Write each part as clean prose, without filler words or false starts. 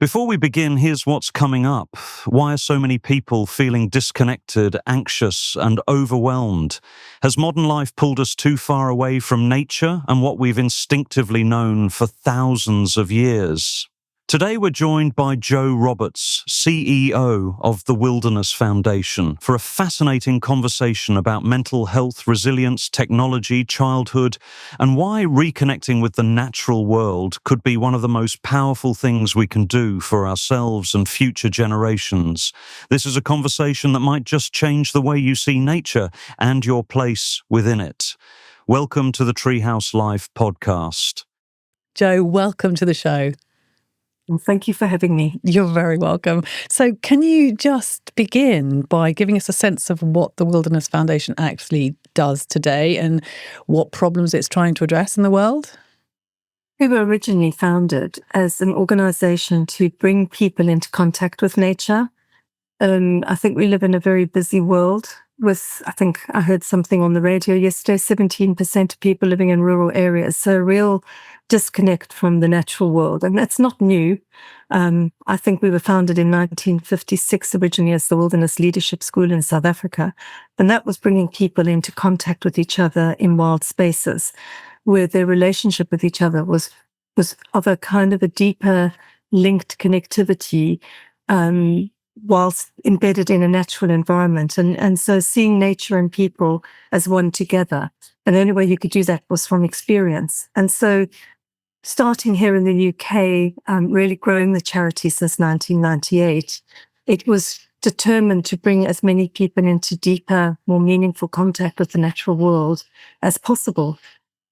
Before we begin, here's what's coming up. Why are so many people feeling disconnected, anxious, and overwhelmed? Has modern life pulled us too far away from nature and what we've instinctively known for thousands of years? Today we're joined by Joe Roberts, CEO of the Wilderness Foundation, for a fascinating conversation about mental health, resilience, technology, childhood, and why reconnecting with the natural world could be one of the most powerful things we can do for ourselves and future generations. This is a conversation that might just change the way you see nature and your place within it. Welcome to the Treehouse Life podcast. Joe, welcome to the show. Well, thank you for having me. You're very welcome. So can you just begin by giving us a sense of what the Wilderness Foundation actually does today and what problems it's trying to address in the world? We were originally founded as an organisation to bring people into contact with nature. I think we live in a very busy world with, I heard something on the radio yesterday, 17% of people living in rural areas. So a real disconnect from the natural world. And that's not new. I think we were founded in 1956 originally as the Wilderness Leadership School in South Africa. And that was bringing people into contact with each other in wild spaces where their relationship with each other was of a kind of a deeper linked connectivity, whilst embedded in a natural environment. And so seeing nature and people as one together. And the only way you could do that was from experience. And so starting here in the UK, really growing the charity since 1998, it was determined to bring as many people into deeper, more meaningful contact with the natural world as possible.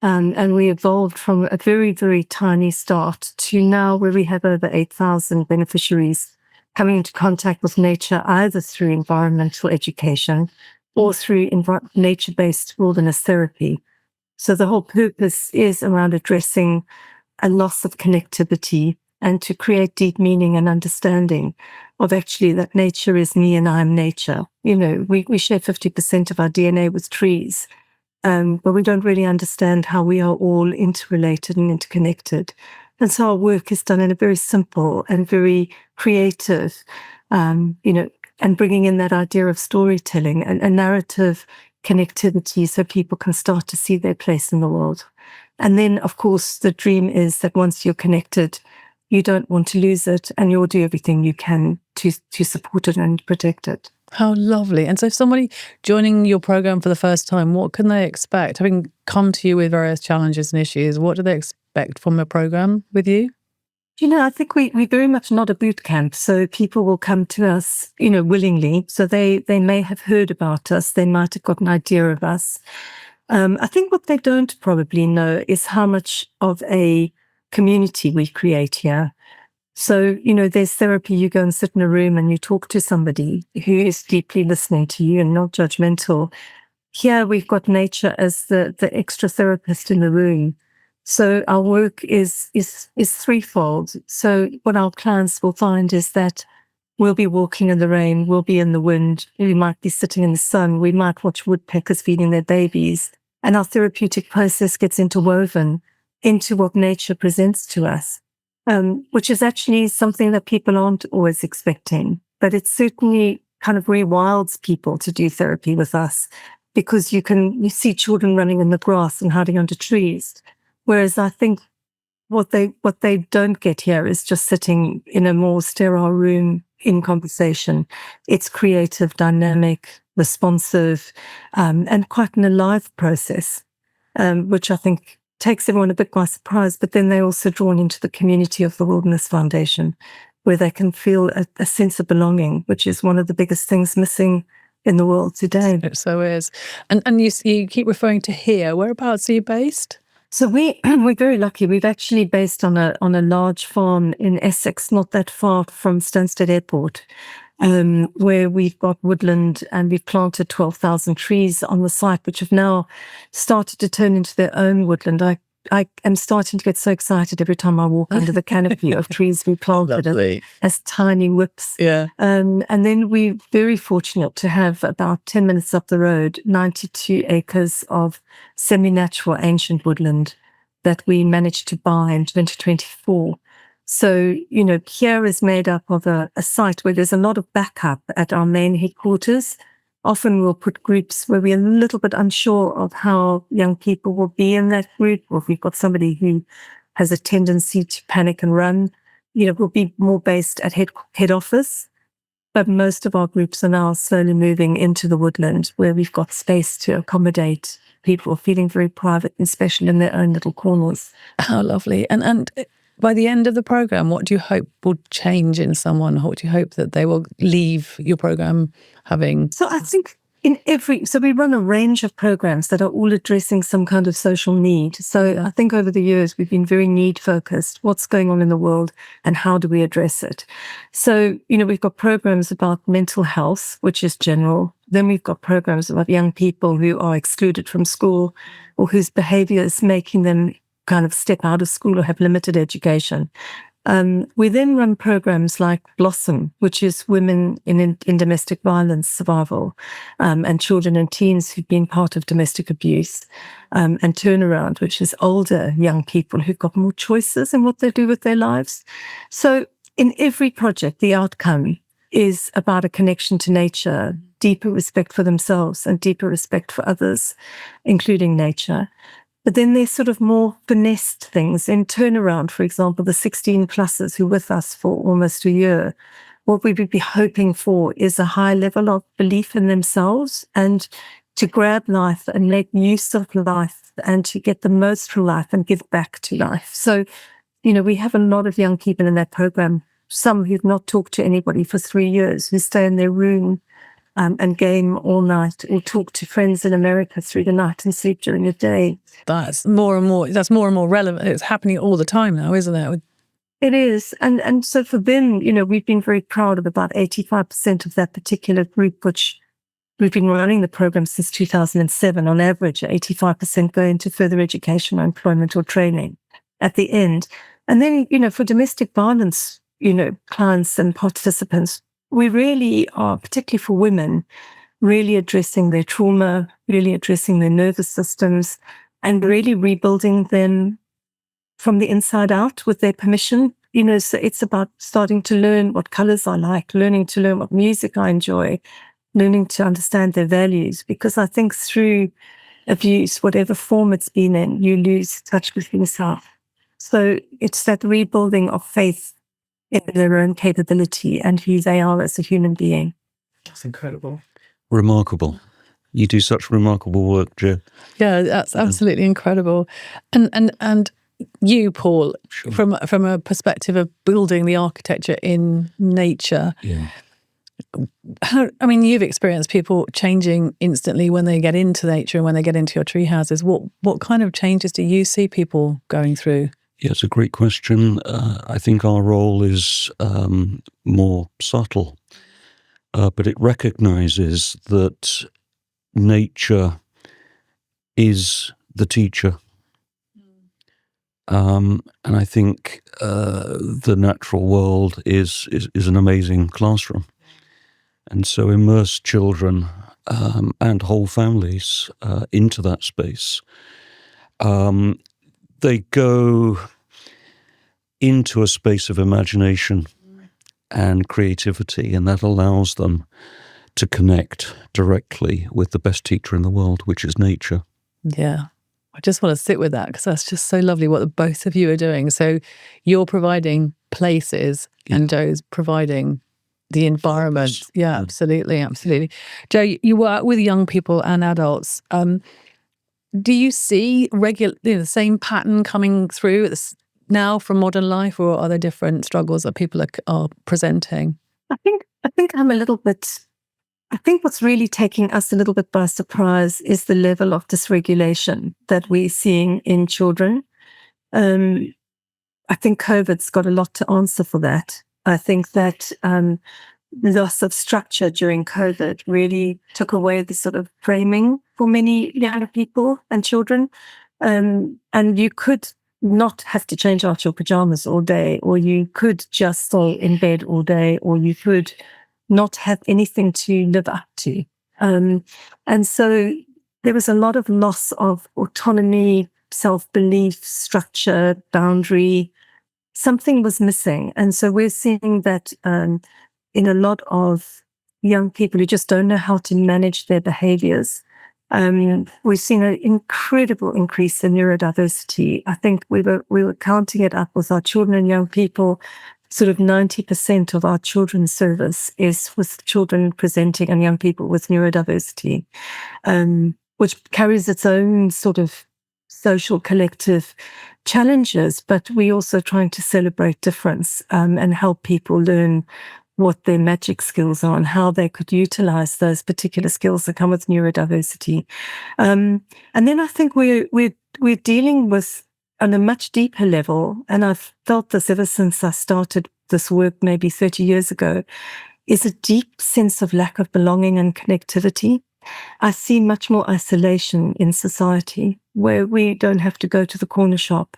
And we evolved from a very, very tiny start to now where we have over 8,000 beneficiaries coming into contact with nature, either through environmental education or through nature-based wilderness therapy. So the whole purpose is around addressing a loss of connectivity and to create deep meaning and understanding of actually that nature is me and I am nature. You know, we share 50% of our DNA with trees, but we don't really understand how we are all interrelated and interconnected. And so our work is done in a very simple and very creative, and bringing in that idea of storytelling and a narrative connectivity so people can start to see their place in the world. And then, of course, the dream is that once you're connected, you don't want to lose it and you'll do everything you can to support it and protect it. How lovely. And so if somebody joining your program for the first time, what can they expect? Having come to you with various challenges and issues, what do they expect from a program with you? I think we very much not a boot camp. So people will come to us, willingly. So they may have heard about us. They might have got an idea of us. I think what they don't probably know is how much of a community we create here. So, there's therapy. You go and sit in a room and you talk to somebody who is deeply listening to you and not judgmental. Here we've got nature as the extra therapist in the room. So our work is threefold. So what our clients will find is that we'll be walking in the rain, we'll be in the wind, we might be sitting in the sun, we might watch woodpeckers feeding their babies. And our therapeutic process gets interwoven into what nature presents to us, which is actually something that people aren't always expecting. But it certainly kind of rewilds people to do therapy with us because you see children running in the grass and hiding under trees. Whereas I think what they don't get here is just sitting in a more sterile room in conversation. It's creative, dynamic, responsive, and quite an alive process, which I think takes everyone a bit by surprise. But then they're also drawn into the community of the Wilderness Foundation, where they can feel a sense of belonging, which is one of the biggest things missing in the world today. It so is. And you keep referring to here. Whereabouts are you based? So we're very lucky. We've actually based on a large farm in Essex, not that far from Stansted Airport, where we've got woodland and we've planted 12,000 trees on the site, which have now started to turn into their own woodland. I am starting to get so excited every time I walk under the canopy of trees we planted as tiny whips. Yeah. And then we're very fortunate to have about 10 minutes up the road, 92 acres of semi-natural ancient woodland that we managed to buy in 2024. So, here is made up of a site where there's a lot of backup at our main headquarters. Often we'll put groups where we're a little bit unsure of how young people will be in that group, or if we've got somebody who has a tendency to panic and run, we'll be more based at head office. But most of our groups are now slowly moving into the woodland, where we've got space to accommodate people feeling very private and special in their own little corners. How lovely. And by the end of the program, what do you hope will change in someone? What do you hope that they will leave your program having? So I think so we run a range of programs that are all addressing some kind of social need. So I think over the years, we've been very need focused. What's going on in the world and how do we address it? So, we've got programs about mental health, which is general. Then we've got programs about young people who are excluded from school or whose behavior is making them kind of step out of school or have limited education. We then run programs like Blossom, which is women in domestic violence survival, and children and teens who've been part of domestic abuse, and Turnaround, which is older young people who've got more choices in what they do with their lives. So in every project, the outcome is about a connection to nature, deeper respect for themselves and deeper respect for others, including nature. But then there's sort of more finessed things. In Turnaround, for example, the 16 pluses who are with us for almost a year, what we would be hoping for is a high level of belief in themselves and to grab life and make use of life and to get the most from life and give back to life. So, we have a lot of young people in that program, some who've not talked to anybody for 3 years, who stay in their room and game all night, or talk to friends in America through the night and sleep during the day. That's more and more relevant. It's happening all the time now, isn't it? It is. And so for them, we've been very proud of about 85% of that particular group, which we've been running the program since 2007. On average, 85% go into further education or employment or training at the end. And then, for domestic violence, clients and participants, we really are, particularly for women, really addressing their trauma, really addressing their nervous systems, and really rebuilding them from the inside out with their permission. So it's about starting to learn what colors I like, learning to learn what music I enjoy, learning to understand their values. Because I think through abuse, whatever form it's been in, you lose touch with yourself. So it's that rebuilding of faith in their own capability and who they are as a human being. That's incredible. Remarkable. You do such remarkable work, Jo. Yeah, that's absolutely incredible. And you, Paul, Sure. from a perspective of building the architecture in nature, Yeah. you've experienced people changing instantly when they get into nature and when they get into your tree houses. What kind of changes do you see people going through? Yeah, it's a great question. I think our role is more subtle, but it recognizes that nature is the teacher. And I think the natural world is an amazing classroom. And so immerse children and whole families into that space. They go into a space of imagination and creativity, and that allows them to connect directly with the best teacher in the world, which is nature. Yeah. I just want to sit with that because that's just so lovely what the both of you are doing. So you're providing places and Jo's providing the environment. Yeah, absolutely. Absolutely. Jo, you work with young people and adults. Do you see the same pattern coming through now from modern life, or are there different struggles that people are presenting? I think I'm a little bit. I think what's really taking us a little bit by surprise is the level of dysregulation that we're seeing in children. I think COVID's got a lot to answer for that. I think that the loss of structure during COVID really took away the sort of framing for many young people and children. And you could not have to change out your pajamas all day, or you could just stay in bed all day, or you could not have anything to live up to. And so there was a lot of loss of autonomy, self-belief, structure, boundary, something was missing. And so we're seeing that in a lot of young people who just don't know how to manage their behaviors. We've seen an incredible increase in neurodiversity. I think we were counting it up with our children and young people. Sort of 90% of our children's service is with children presenting and young people with neurodiversity, which carries its own sort of social collective challenges, but we're also trying to celebrate difference and help people learn what their magic skills are and how they could utilize those particular skills that come with neurodiversity. And then I think we're dealing with, on a much deeper level, and I've felt this ever since I started this work maybe 30 years ago, is a deep sense of lack of belonging and connectivity. I see much more isolation in society, where we don't have to go to the corner shop.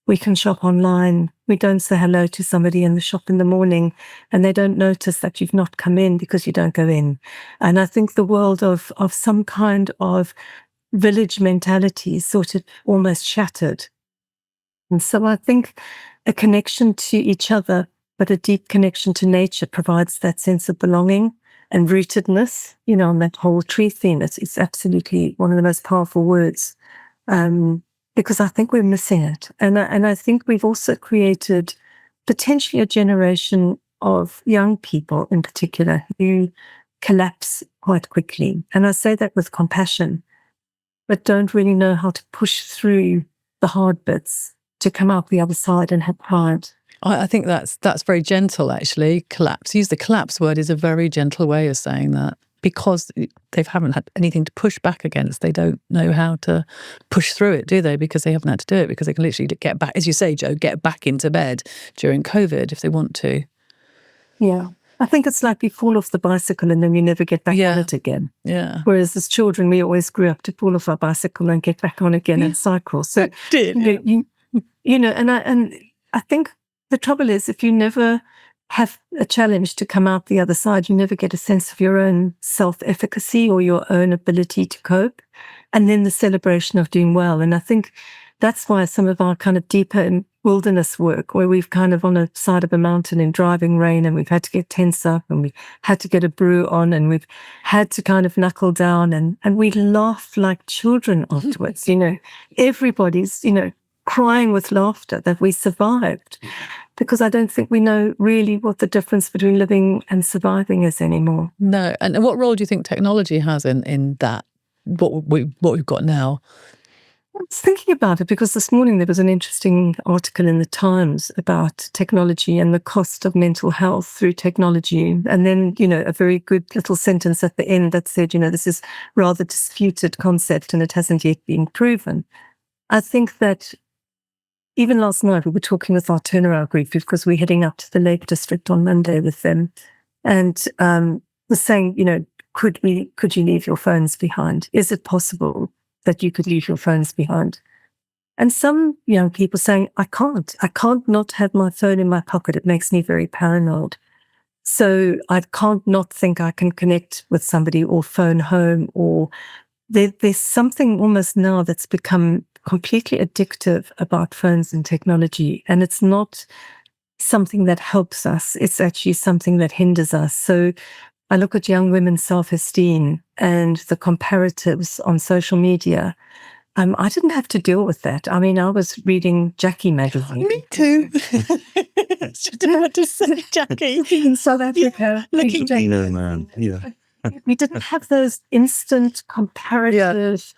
We can shop online. We don't say hello to somebody in the shop in the morning, and they don't notice that you've not come in because you don't go in. And I think the world of some kind of village mentality is sort of almost shattered. And so I think a connection to each other, but a deep connection to nature, provides that sense of belonging and rootedness, on that whole tree theme. It's absolutely one of the most powerful words, because I think we're missing it. And I think we've also created potentially a generation of young people in particular who collapse quite quickly. And I say that with compassion, but don't really know how to push through the hard bits to come out the other side and have pride. I think that's very gentle, actually. Collapse. Use the collapse word is a very gentle way of saying that, because they haven't had anything to push back against. They don't know how to push through it, do they? Because they haven't had to do it, because they can literally get back, as you say, Jo, get back into bed during COVID if they want to. Yeah. I think it's like we fall off the bicycle and then we never get back on it again. Yeah. Whereas as children, we always grew up to fall off our bicycle and get back on again and cycle. So, and I think the trouble is, if you never have a challenge to come out the other side, you never get a sense of your own self-efficacy or your own ability to cope, and then the celebration of doing well. And I think that's why some of our kind of deeper wilderness work, where we've kind of on a side of a mountain in driving rain, and we've had to get tents up, and we had to get a brew on, and we've had to kind of knuckle down, and we laugh like children afterwards. Everybody's, crying with laughter that we survived, because I don't think we know really what the difference between living and surviving is anymore. No. And what role do you think technology has in that, what we've got now? I was thinking about it because this morning there was an interesting article in the Times about technology and the cost of mental health through technology. And then, a very good little sentence at the end that said, this is rather disputed concept and it hasn't yet been proven. I think that even last night we were talking with our turnaround group, because we're heading up to the Lake District on Monday with them, and was saying, could you leave your phones behind? Is it possible that you could leave your phones behind? And some young people saying, I can't not have my phone in my pocket. It makes me very paranoid. So I can't not think I can connect with somebody or phone home, or there's something almost now that's become completely addictive about phones and technology. And it's not something that helps us. It's actually something that hinders us. So I look at young women's self-esteem and the comparatives on social media. I didn't have to deal with that. I mean, I was reading Jackie magazine. Me too. I had to say Jackie. In South Africa. Looking Jackie. Man. Yeah. We didn't have those instant comparative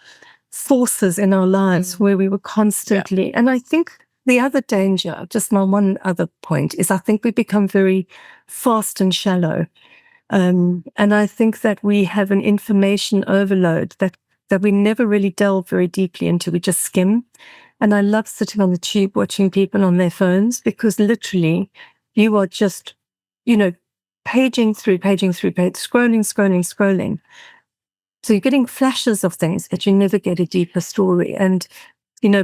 forces in our lives where we were constantly. And I think the other danger, just my one other point, is I think we become very fast and shallow. And I think that we have an information overload that we never really delve very deeply into. We just skim. And I love sitting on the tube watching people on their phones, because literally you are just, paging through, scrolling. So you're getting flashes of things, but you never get a deeper story. And,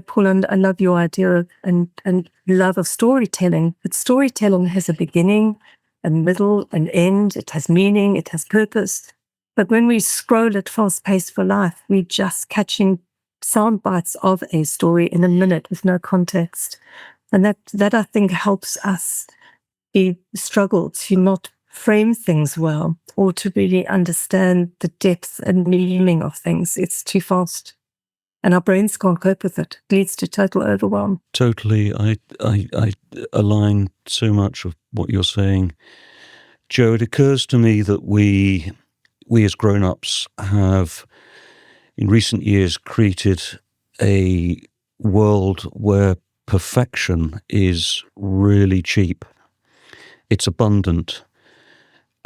Paul, I love your idea of, and love of storytelling. But storytelling has a beginning, a middle, an end. It has meaning, it has purpose. But when we scroll at fast pace for life, we're just catching sound bites of a story in a minute with no context. And that I think helps us struggle to not frame things well, or to really understand the depth and meaning of things. It's too fast, and our brains can't cope with it. It leads to total overwhelm. Totally. I align so much of what you're saying. Jo, it occurs to me that we as grown-ups have, in recent years, created a world where perfection is really cheap. It's abundant.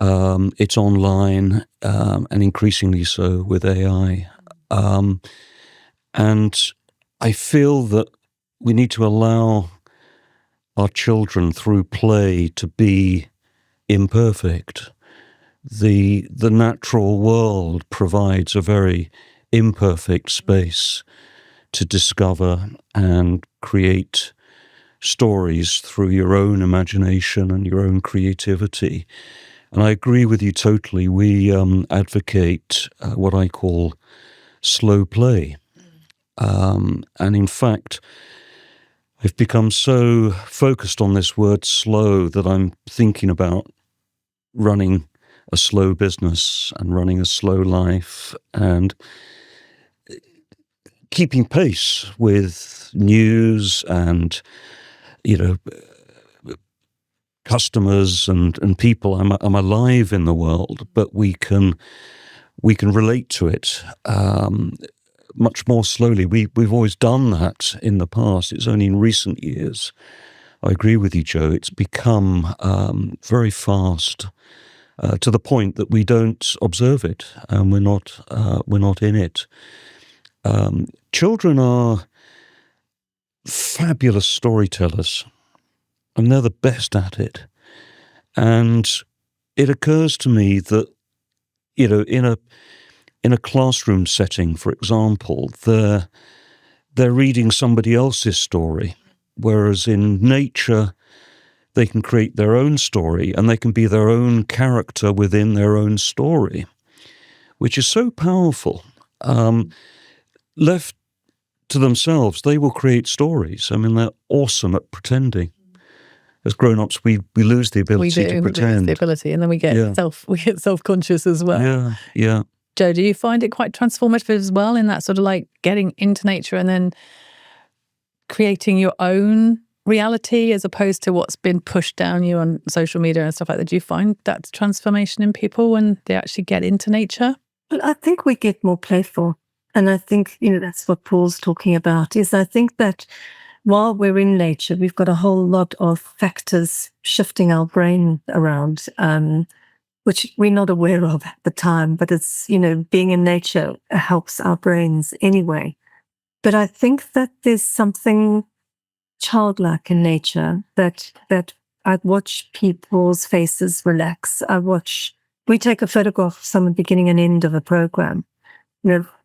It's online, and increasingly so with AI. And I feel that we need to allow our children through play to be imperfect. The natural world provides a very imperfect space to discover and create stories through your own imagination and your own creativity. And I agree with you totally. We advocate what I call slow play. And in fact, I've become so focused on this word slow that I'm thinking about running a slow business and running a slow life and keeping pace with news and, customers and people. I'm alive in the world, but we can relate to it much more slowly. We've always done that in the past. It's only in recent years, I agree with you, Jo, it's become very fast to the point that we don't observe it and we're not in it. Children are fabulous storytellers, and they're the best at it. And it occurs to me that, in a classroom setting, for example, they're reading somebody else's story, whereas in nature, they can create their own story and they can be their own character within their own story, which is so powerful. Left to themselves, they will create stories. I mean, they're awesome at pretending. As grown-ups, we lose the ability to pretend. We lose the ability, and then we get self-conscious as well. Yeah. Jo, do you find it quite transformative as well in that sort of like getting into nature and then creating your own reality as opposed to what's been pushed down you on social media and stuff like that? Do you find that transformation in people when they actually get into nature? Well, I think we get more playful. And I think, that's what Paul's talking about, is I think that while we're in nature, we've got a whole lot of factors shifting our brain around, which we're not aware of at the time. But it's, being in nature helps our brains anyway. But I think that there's something childlike in nature that I watch people's faces relax. We take a photograph of someone beginning and end of a program.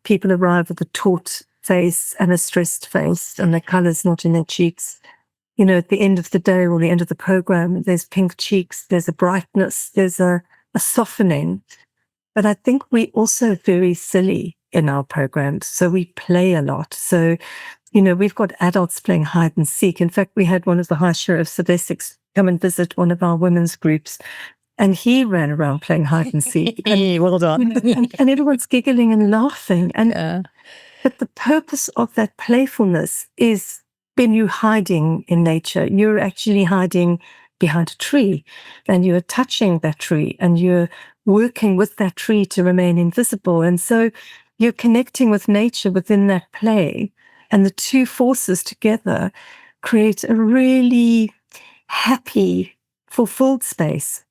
People arrive with a taut face and a stressed face and the colors not in their cheeks. At the end of the day or the end of the program, there's pink cheeks, there's a brightness, there's a softening. But I think we're also very silly in our programs. So we play a lot. So, we've got adults playing hide and seek. In fact, we had one of the High Sheriffs of Essex come and visit one of our women's groups. And he ran around playing hide and seek. Well done. And everyone's giggling and laughing. But the purpose of that playfulness is when you're hiding in nature, you're actually hiding behind a tree and you're touching that tree and you're working with that tree to remain invisible. And so you're connecting with nature within that play. And the two forces together create a really happy, fulfilled space.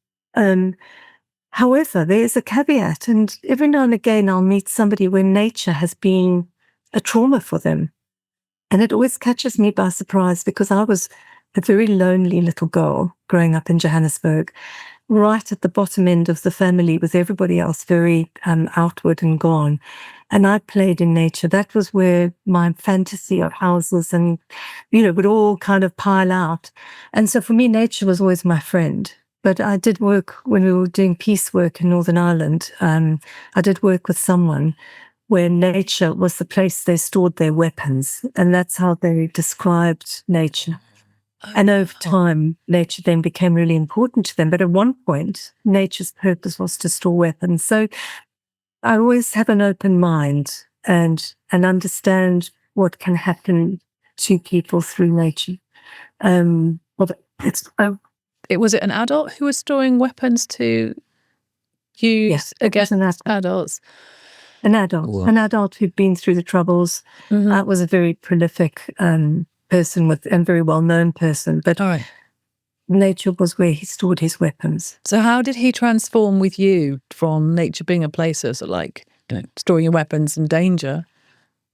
However, there's a caveat, and every now and again I'll meet somebody where nature has been a trauma for them. And it always catches me by surprise because I was a very lonely little girl growing up in Johannesburg, right at the bottom end of the family with everybody else very outward and gone. And I played in nature. That was where my fantasy of houses and, would all kind of pile out. And so for me, nature was always my friend. But I did work when we were doing peace work in Northern Ireland. I did work with someone where nature was the place they stored their weapons. And that's how they described nature. And over time, nature then became really important to them. But at one point, nature's purpose was to store weapons. So I always have an open mind and understand what can happen to people through nature. Was it an adult who was storing weapons to use against adults? An adult who'd been through the Troubles. Was a very prolific person and very well-known person. But nature was where he stored his weapons. So how did he transform with you from nature being a place of sort of like, storing your weapons and danger?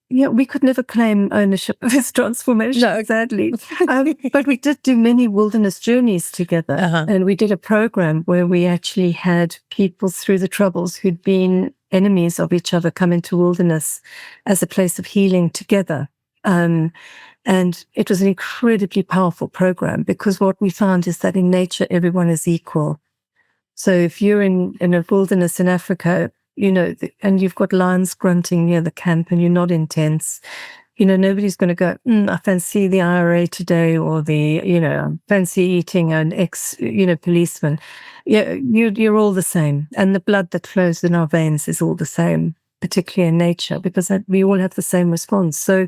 Yeah, we could never claim ownership of his transformation, sadly. But we did do many wilderness journeys together. And we did a program where we actually had people through the Troubles who'd been enemies of each other come into wilderness as a place of healing together. And it was an incredibly powerful program, because what we found is that in nature, everyone is equal. So if you're in a wilderness in Africa, and you've got lions grunting near the camp and you're not intense, nobody's going to go, I fancy the IRA today, or fancy eating an policeman. Yeah, you're all the same. And the blood that flows in our veins is all the same, particularly in nature, because we all have the same response. So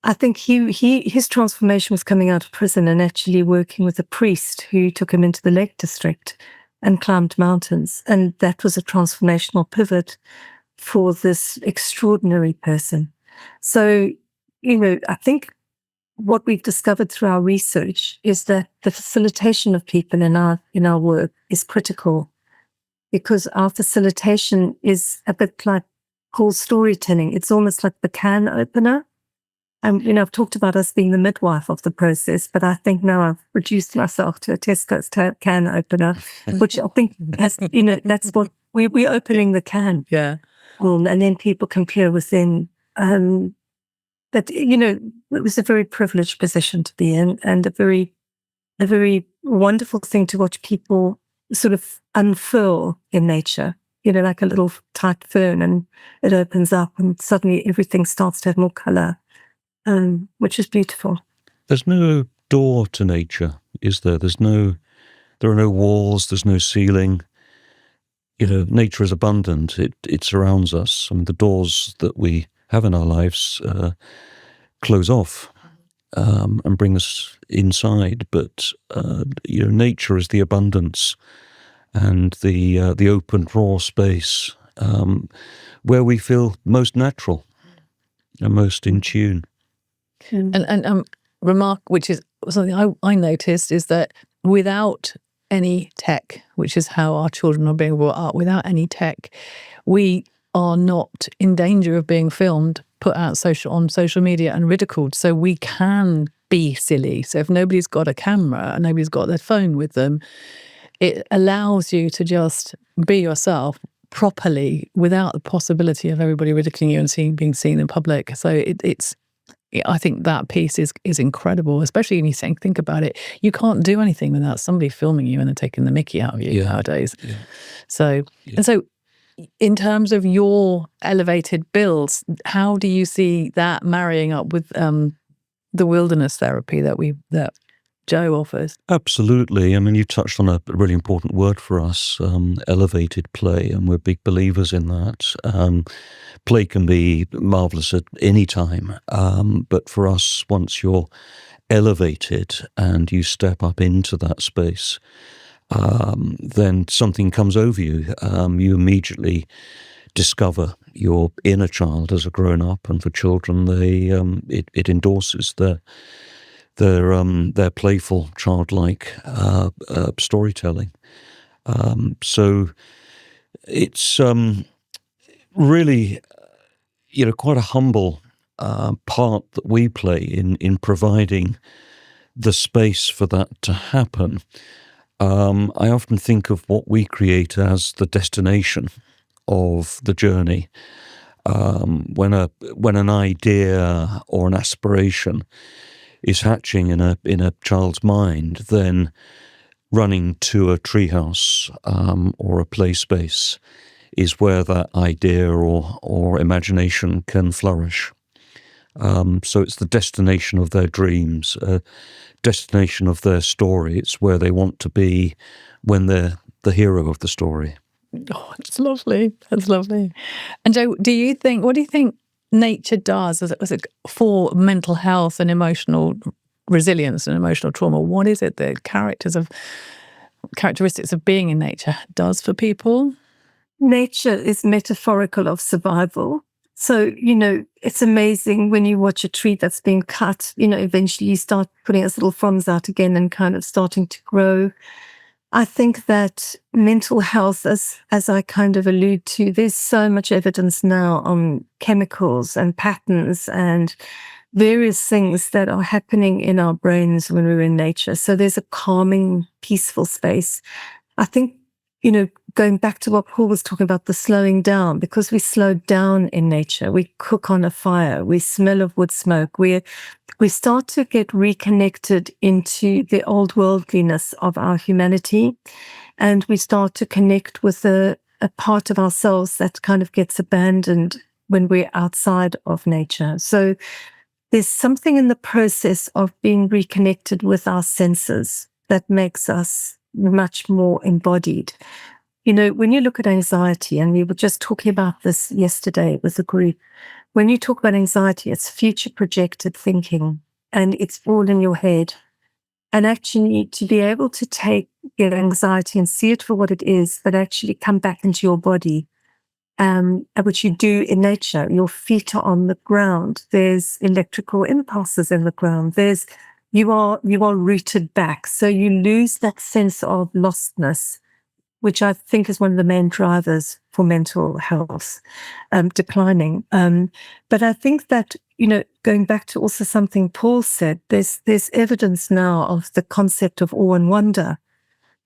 I think his transformation was coming out of prison and actually working with a priest who took him into the Lake District and climbed mountains. And that was a transformational pivot for this extraordinary person. So, I think what we've discovered through our research is that the facilitation of people in our work is critical, because our facilitation is a bit like whole storytelling. It's almost like the can opener. I've talked about us being the midwife of the process, but I think now I've reduced myself to a Tesco's can opener, which I think has, that's what we're opening the can. Yeah. And then people can peer within. But, it was a very privileged position to be in, and a very wonderful thing to watch people sort of unfurl in nature, like a little tight fern, and it opens up and suddenly everything starts to have more color. Which is beautiful. There's no door to nature, is there? There are no walls, there's no ceiling. Nature is abundant. It surrounds us. I mean, the doors that we have in our lives close off and bring us inside. But, nature is the abundance and the open, raw space where we feel most natural and most in tune. And remark, which is something I noticed, is that without any tech, which is how our children are being brought up, without any tech, we are not in danger of being filmed, put out on social media and ridiculed. So we can be silly. So if nobody's got a camera and nobody's got their phone with them, it allows you to just be yourself properly without the possibility of everybody ridiculing you and being seen in public. So I think that piece is incredible, especially when you think about it. You can't do anything without somebody filming you and then taking the mickey out of you nowadays. Yeah. So in terms of your elevated builds, how do you see that marrying up with the wilderness therapy that Joe offers? Absolutely. I mean, you touched on a really important word for us, elevated play, and we're big believers in that. Play can be marvelous at any time, but for us, once you're elevated and you step up into that space, then something comes over you. You immediately discover your inner child as a grown-up, and for children, it endorses their playful, childlike storytelling. So it's really, quite a humble part that we play in providing the space for that to happen. I often think of what we create as the destination of the journey. When an idea or an aspiration is hatching in a child's mind, then running to a treehouse or a play space is where that idea or imagination can flourish. So it's the destination of their dreams, destination of their story. It's where they want to be when they're the hero of the story. Oh, it's lovely. That's lovely. And Joe, what do you think nature does for mental health and emotional resilience and emotional trauma? What is it that characteristics of being in nature does for people? Nature is metaphorical of survival. So, it's amazing when you watch a tree that's been cut, eventually you start putting its little fronds out again and kind of starting to grow. I think that mental health, as I kind of allude to, there's so much evidence now on chemicals and patterns and various things that are happening in our brains when we're in nature. So there's a calming, peaceful space. I think, going back to what Paul was talking about, the slowing down, because we slow down in nature, we cook on a fire, we smell of wood smoke, we start to get reconnected into the old worldliness of our humanity, and we start to connect with a part of ourselves that kind of gets abandoned when we're outside of nature. So there's something in the process of being reconnected with our senses that makes us much more embodied. When you look at anxiety, and we were just talking about this yesterday with a group, when you talk about anxiety, it's future projected thinking, and it's all in your head. And actually, to be able to take your anxiety and see it for what it is, but actually come back into your body, which you do in nature. Your feet are on the ground. There's electrical impulses in the ground. You are rooted back. So you lose that sense of lostness, which I think is one of the main drivers for mental health declining. But I think that, going back to also something Paul said, there's evidence now of the concept of awe and wonder.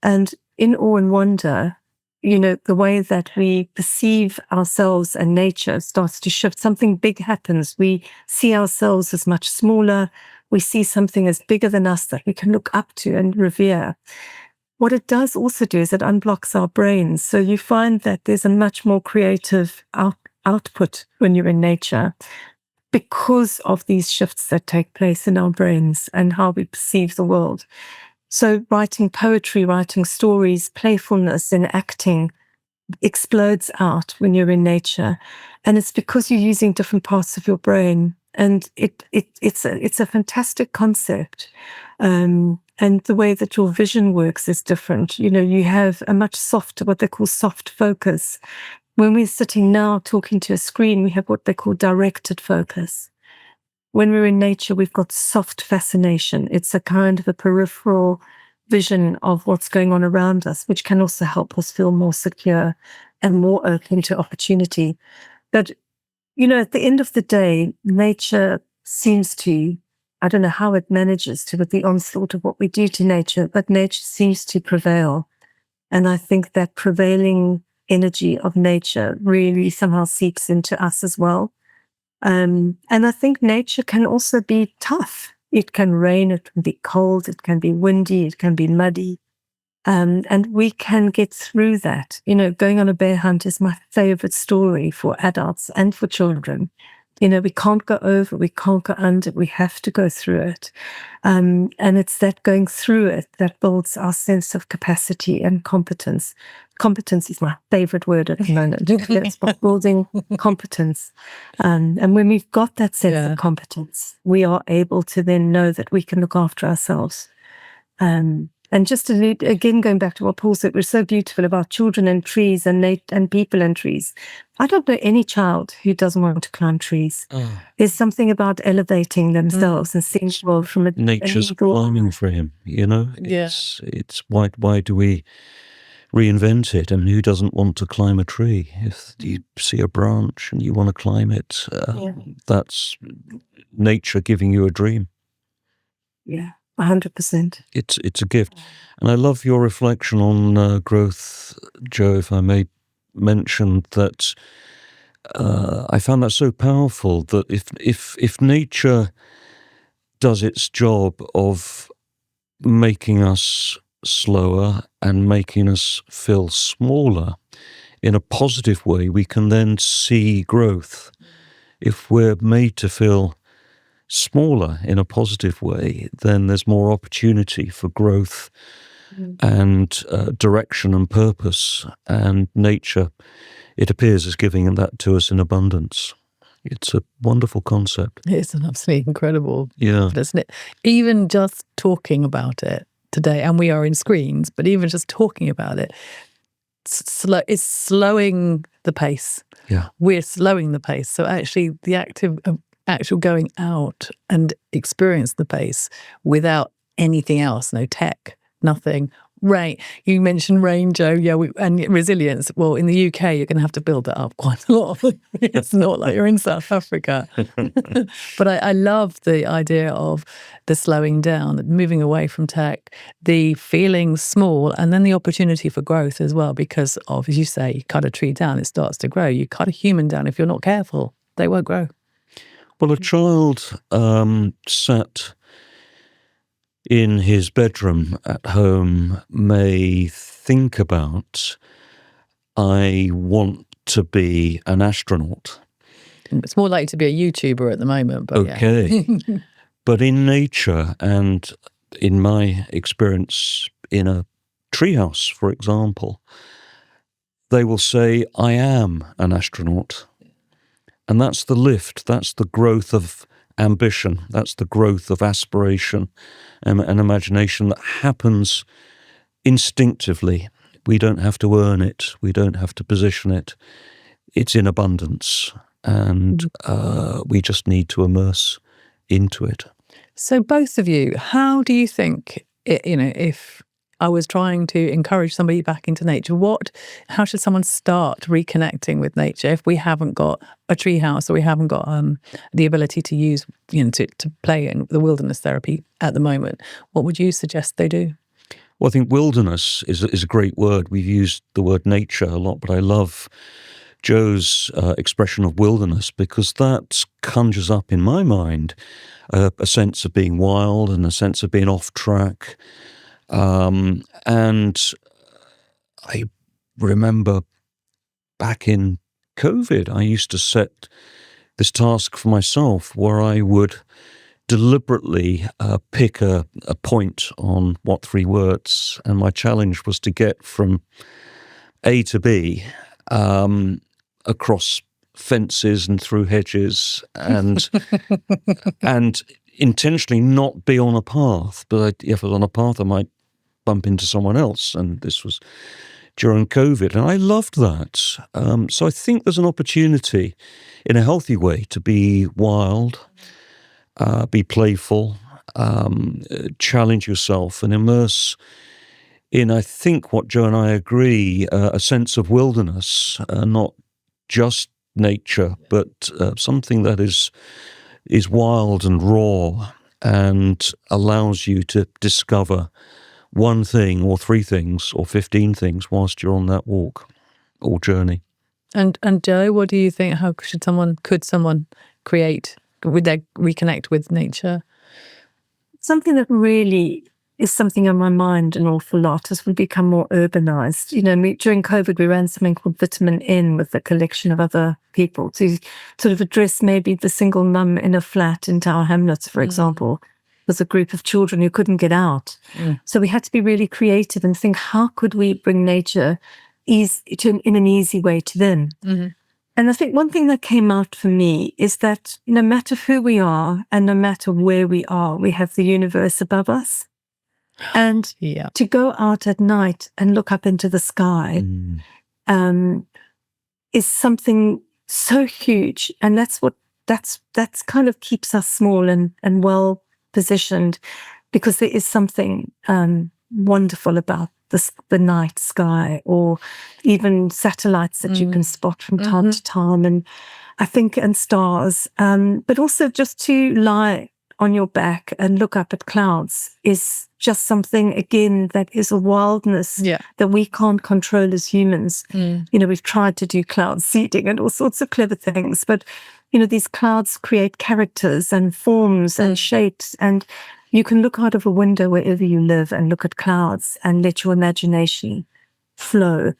And in awe and wonder, the way that we perceive ourselves and nature starts to shift. Something big happens. We see ourselves as much smaller. We see something as bigger than us that we can look up to and revere. What it does also do is it unblocks our brains. So you find that there's a much more creative output when you're in nature because of these shifts that take place in our brains and how we perceive the world. So writing poetry, writing stories, playfulness and acting explodes out when you're in nature. And it's because you're using different parts of your brain. And it's a fantastic concept. And the way that your vision works is different. You have a much softer, what they call soft focus. When we're sitting now talking to a screen, we have what they call directed focus. When we're in nature, we've got soft fascination. It's a kind of a peripheral vision of what's going on around us, which can also help us feel more secure and more open to opportunity. But, at the end of the day, nature seems to, I don't know how it manages to, with the onslaught of what we do to nature, but nature seems to prevail. And I think that prevailing energy of nature really somehow seeps into us as well. And I think nature can also be tough. It can rain, it can be cold, it can be windy, it can be muddy. And we can get through that. Going on a bear hunt is my favorite story for adults and for children. We can't go over, we can't go under, we have to go through it. And it's that going through it that builds our sense of capacity and competence. Competence is my favorite word at the moment. It's about building competence. And when we've got that sense of competence, we are able to then know that we can look after ourselves. And just again, going back to what Paul said, was so beautiful about children and trees and people and trees. I don't know any child who doesn't want to climb trees. Oh. There's something about elevating themselves and seeing the world from Nature's climbing for him, It's why do we reinvent it? I mean, who doesn't want to climb a tree? If you see a branch and you want to climb it, that's nature giving you a dream. Yeah. 100%. It's a gift. And I love your reflection on growth, Joe, if I may mention that. I found that so powerful that if nature does its job of making us slower and making us feel smaller in a positive way, we can then see growth. If we're made to feel smaller in a positive way, then there's more opportunity for growth and direction and purpose. And nature, it appears, is giving that to us in abundance. It's a wonderful concept. It's an absolutely incredible, Yeah. isn't it? Even just talking about it today, and we are in screens, but even just talking about it, it's slowing the pace. Yeah. We're slowing the pace. So actually the actual going out and experience the pace without anything else, no tech, nothing. Right. You mentioned rain, Joe. Yeah, and resilience. Well, in the UK, you're going to have to build that up quite a lot. It's not like you're in South Africa. But I love the idea of the slowing down, moving away from tech, the feeling small, and then the opportunity for growth as well. Because of, as you say, you cut a tree down, it starts to grow. You cut a human down, if you're not careful, they won't grow. Well, a child sat in his bedroom at home may think about, I want to be an astronaut. It's more likely to be a YouTuber at the moment. But Okay. yeah. But in nature, and in my experience in a treehouse, for example, they will say, I am an astronaut. And that's the lift, that's the growth of ambition, that's the growth of aspiration and imagination that happens instinctively. We don't have to earn it, we don't have to position it. It's in abundance, and we just need to immerse into it. So both of you, how do you think, if I was trying to encourage somebody back into nature, how should someone start reconnecting with nature if we haven't got a treehouse or we haven't got the ability to use, to play in the wilderness therapy at the moment? What would you suggest they do? Well, I think wilderness is a great word. We've used the word nature a lot, but I love Joe's expression of wilderness, because that conjures up in my mind a sense of being wild and a sense of being off track. And I remember back in COVID, I used to set this task for myself where I would deliberately pick a point on 3 words, and my challenge was to get from A to B across fences and through hedges, and and intentionally not be on a path. But if I was on a path, I might bump into someone else, and this was during COVID, and I loved that. So I think there's an opportunity in a healthy way to be wild, be playful, challenge yourself and immerse in, I think what Joe and I agree, a sense of wilderness, not just nature, but something that is wild and raw and allows you to discover one thing or 3 things or 15 things whilst you're on that walk or journey. And Joe, what do you think? How could someone create? Would they reconnect with nature? Something that really is something on my mind an awful lot as we become more urbanized. During COVID, we ran something called Vitamin N with a collection of other people to sort of address maybe the single mum in a flat in Tower Hamlets, for example. Was a group of children who couldn't get out. So we had to be really creative and think, how could we bring nature in an easy way to them? Mm-hmm. And I think one thing that came out for me is that no matter who we are and no matter where we are, we have the universe above us. And to go out at night and look up into the sky is something so huge. And that's kind of keeps us small and well positioned, because there is something wonderful about the night sky, or even satellites that you can spot from time to time, and I think, and stars, but also just to lie on your back and look up at clouds is just something, again, that is a wildness that we can't control as humans. We've tried to do cloud seeding and all sorts of clever things, but these clouds create characters and forms and shapes, and you can look out of a window wherever you live and look at clouds and let your imagination flow.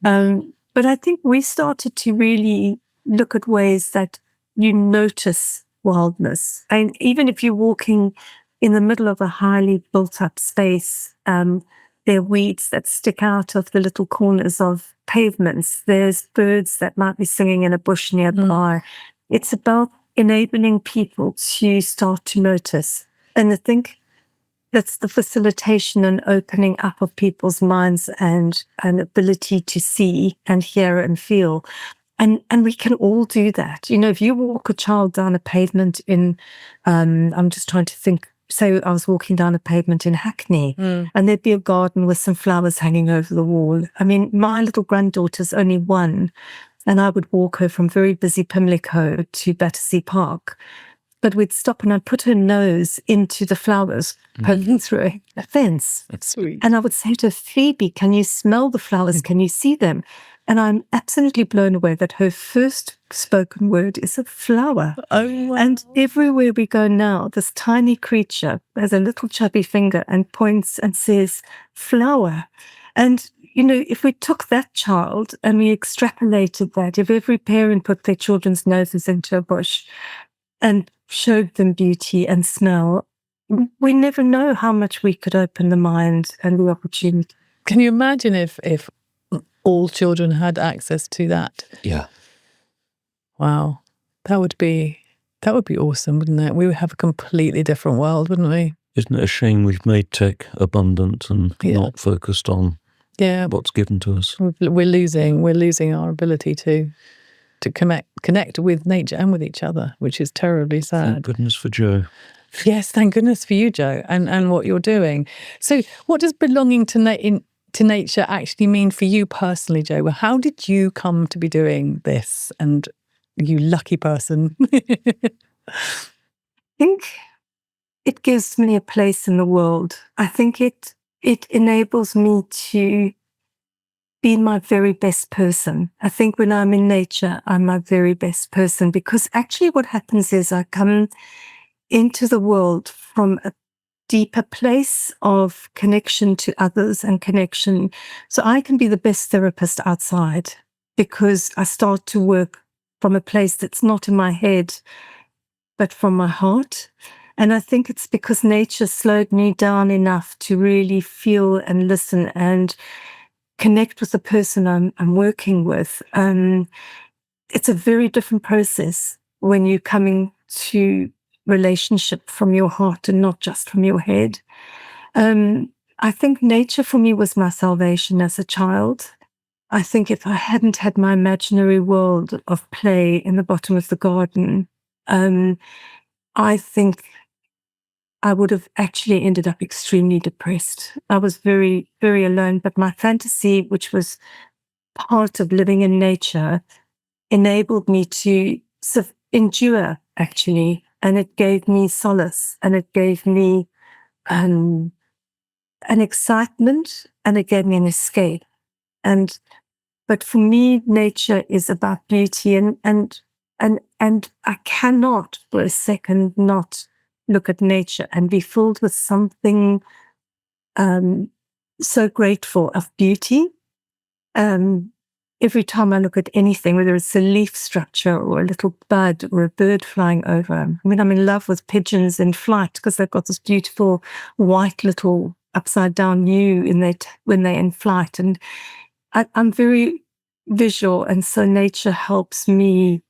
But I think we started to really look at ways that you notice wildness. And even if you're walking in the middle of a highly built up space, there are weeds that stick out of the little corners of pavements. There's birds that might be singing in a bush nearby. It's about enabling people to start to notice. And I think that's the facilitation and opening up of people's minds and an ability to see and hear and feel. And we can all do that. You know, if you walk a child down a pavement in, I'm just trying to think, say I was walking down a pavement in Hackney and there'd be a garden with some flowers hanging over the wall. I mean, my little granddaughter's only one, and I would walk her from very busy Pimlico to Battersea Park. But we'd stop and I'd put her nose into the flowers, poking through a fence. That's sweet. And I would say to her, Phoebe, can you smell the flowers? Can you see them? And I'm absolutely blown away that her first spoken word is a flower. Oh, wow. And everywhere we go now, this tiny creature has a little chubby finger and points and says, flower. And, you know, if we took that child and we extrapolated that, if every parent put their children's noses into a bush and showed them beauty and smell, we never know how much we could open the mind and the opportunity. Can you imagine if all children had access to that? Yeah. Wow. That would be awesome, wouldn't it? We would have a completely different world, wouldn't we? Isn't it a shame we've made tech abundant and not focused on what's given to us? We're losing our ability to connect with nature and with each other, which is terribly sad. Thank goodness for Joe. Yes, thank goodness for you, Joe, and what you're doing. So what does belonging to nature actually mean for you personally, Joe? Well, how did you come to be doing this? And you lucky person. I think it gives me a place in the world. I think it enables me to be my very best person. I think when I'm in nature, I'm my very best person, because actually what happens is I come into the world from a deeper place of connection to others and connection. So I can be the best therapist outside because I start to work from a place that's not in my head, but from my heart. And I think it's because nature slowed me down enough to really feel and listen and connect with the person I'm working with. It's a very different process when you're coming to relationship from your heart and not just from your head. I think nature for me was my salvation as a child. I think if I hadn't had my imaginary world of play in the bottom of the garden, I think I would have actually ended up extremely depressed. I was very, very alone, but my fantasy, which was part of living in nature, enabled me to endure, actually. And it gave me solace, and it gave me an excitement, and it gave me an escape. But for me, nature is about beauty, and I cannot for a second not look at nature and be filled with something so grateful of beauty. Every time I look at anything, whether it's a leaf structure or a little bud or a bird flying over, I mean, I'm in love with pigeons in flight because they've got this beautiful white little upside down U when they're in flight. And I'm very visual, and so nature helps me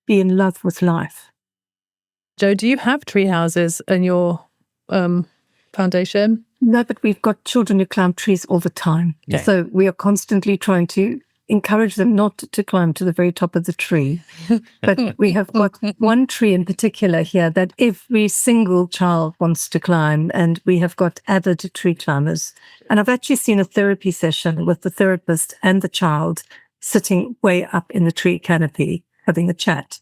be in love with life. Joe, do you have tree houses in your foundation? No, but we've got children who climb trees all the time. Okay. So we are constantly trying to encourage them not to climb to the very top of the tree. But we have got one tree in particular here that every single child wants to climb, and we have got avid tree climbers. And I've actually seen a therapy session with the therapist and the child sitting way up in the tree canopy having a chat.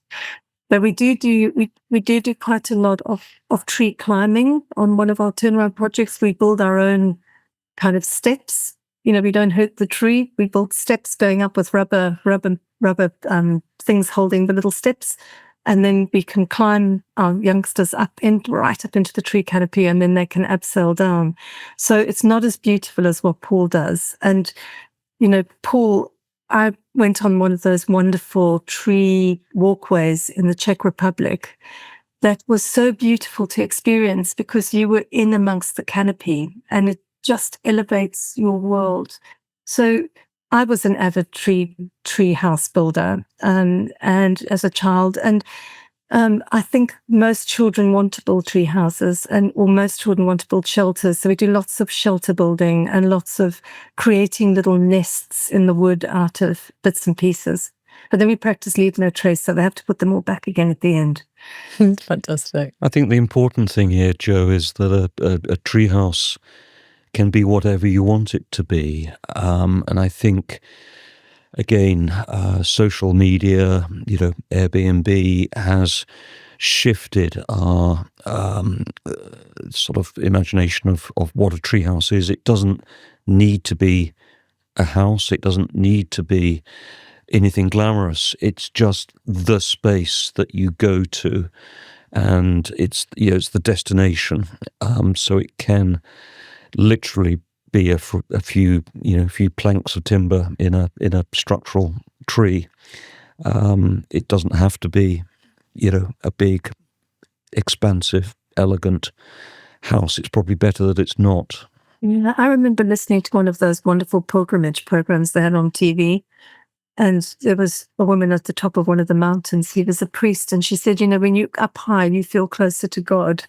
But we do quite a lot of tree climbing. On one of our turnaround projects, we build our own kind of steps. You know, we don't hurt the tree. We build steps going up with rubber things holding the little steps. And then we can climb our youngsters right up into the tree canopy, and then they can abseil down. So it's not as beautiful as what Paul does. And, you know, Paul I went on one of those wonderful tree walkways in the Czech Republic that was so beautiful to experience because you were in amongst the canopy and it just elevates your world. So I was an avid tree house builder, and as a child, and I think most children want to build tree houses, or most children want to build shelters. So we do lots of shelter building and lots of creating little nests in the wood out of bits and pieces. But then we practice leave no trace, so they have to put them all back again at the end. Fantastic. I think the important thing here, Joe, is that a treehouse can be whatever you want it to be. And I think, again, social media, Airbnb has shifted our sort of imagination of what a treehouse is. It doesn't need to be a house. It doesn't need to be anything glamorous. It's just the space that you go to, and it's the destination. So it can literally be a few planks of timber in a structural tree. It doesn't have to be a big, expansive, elegant house. It's probably better that it's not. Yeah, I remember listening to one of those wonderful pilgrimage programs they had on TV. And there was a woman at the top of one of the mountains. He was a priest. And she said, when you're up high, you feel closer to God.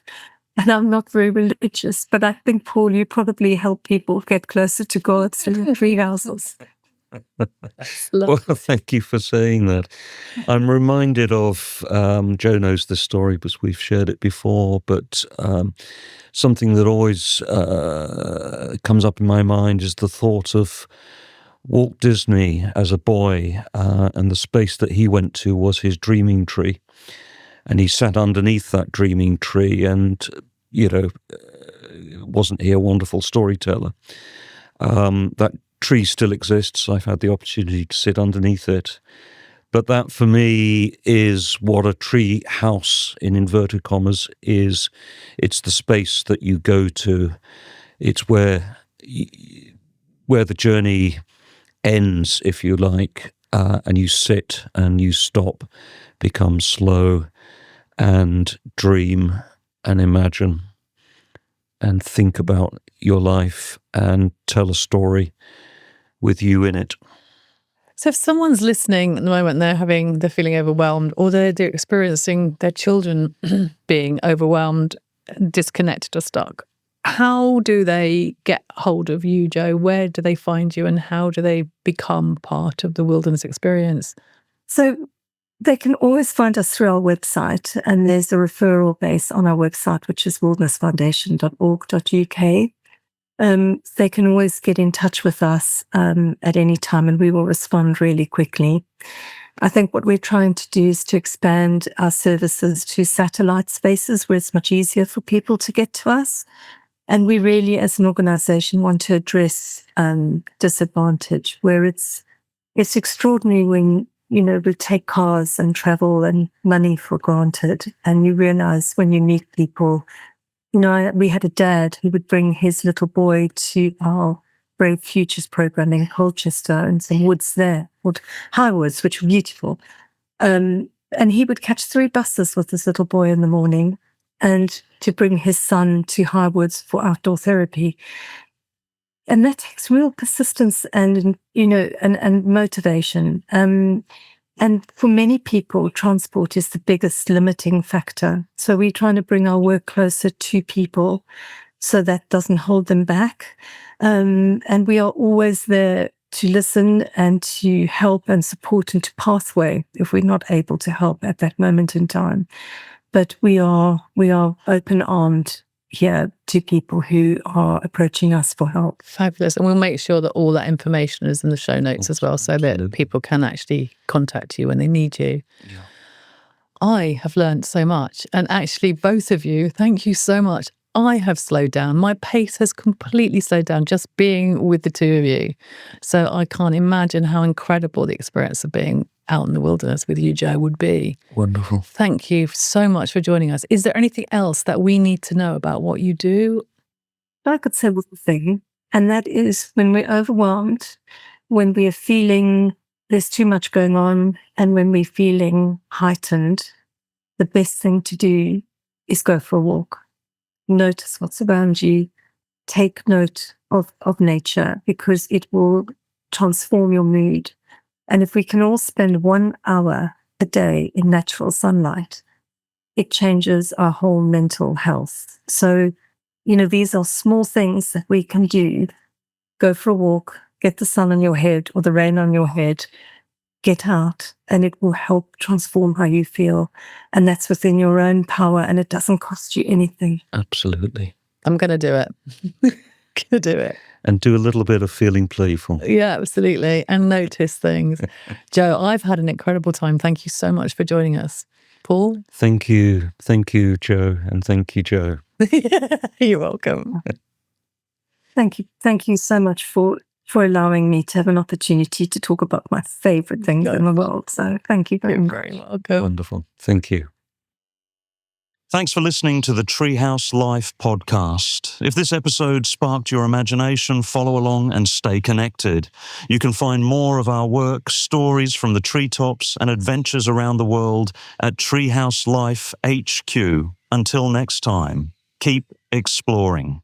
And I'm not very religious, but I think, Paul, you probably help people get closer to God through tree houses. Well, thank you for saying that. I'm reminded of, Joe knows this story because we've shared it before, but something that always comes up in my mind is the thought of Walt Disney as a boy, and the space that he went to was his dreaming tree. And he sat underneath that dreaming tree, and, wasn't he a wonderful storyteller? That tree still exists. I've had the opportunity to sit underneath it. But that, for me, is what a tree house, in inverted commas, is. It's the space that you go to. It's where the journey ends, if you like, and you sit and you stop, become slow, and dream and imagine and think about your life and tell a story with you in it. So if someone's listening at the moment, they're feeling overwhelmed, or they're experiencing their children being overwhelmed, disconnected or stuck, how do they get hold of you, Joe? Where do they find you, and how do they become part of the wilderness experience? So they can always find us through our website, and there's a referral base on our website, which is wildernessfoundation.org.uk. They can always get in touch with us at any time, and we will respond really quickly. I think what we're trying to do is to expand our services to satellite spaces where it's much easier for people to get to us. And we really, as an organization, want to address disadvantage, where it's extraordinary when, we take cars and travel and money for granted. And you realize when you meet people, we had a dad who would bring his little boy to our Brave Futures program in Colchester and some woods there, called high woods, which were beautiful. And he would catch 3 buses with this little boy in the morning, and to bring his son to high woods for outdoor therapy. And that takes real persistence and motivation. And for many people, transport is the biggest limiting factor. So we're trying to bring our work closer to people so that doesn't hold them back. And we are always there to listen and to help and support and to pathway if we're not able to help at that moment in time. But we are open-armed here to people who are approaching us for help. Fabulous. And we'll make sure that all that information is in the show notes as well, so that people can actually contact you when they need you. Yeah. I have learned so much. And actually, both of you, thank you so much. I have slowed down. My pace has completely slowed down just being with the two of you. So I can't imagine how incredible the experience of being out in the wilderness with you, Joe, would be. Wonderful. Thank you so much for joining us. Is there anything else that we need to know about what you do? I could say one thing, and that is when we're overwhelmed, when we are feeling there's too much going on, and when we're feeling heightened, the best thing to do is go for a walk. Notice what's around you. Take note of nature, because it will transform your mood. And if we can all spend 1 hour a day in natural sunlight, it changes our whole mental health. So, these are small things that we can do. Go for a walk, get the sun on your head or the rain on your head, get out, and it will help transform how you feel. And that's within your own power, and it doesn't cost you anything. Absolutely. I'm going to do it. Going to do it. And do a little bit of feeling playful. Yeah, absolutely. And notice things. Joe, I've had an incredible time. Thank you so much for joining us. Paul? Thank you. Thank you, Joe. And thank you, Joe. You're welcome. Thank you. Thank you so much for allowing me to have an opportunity to talk about my favorite things in the world. So thank you very You're much. very welcome. Wonderful. Thank you. Thanks for listening to the Treehouse Life podcast. If this episode sparked your imagination, follow along and stay connected. You can find more of our work, stories from the treetops, and adventures around the world at Treehouse Life HQ. Until next time, keep exploring.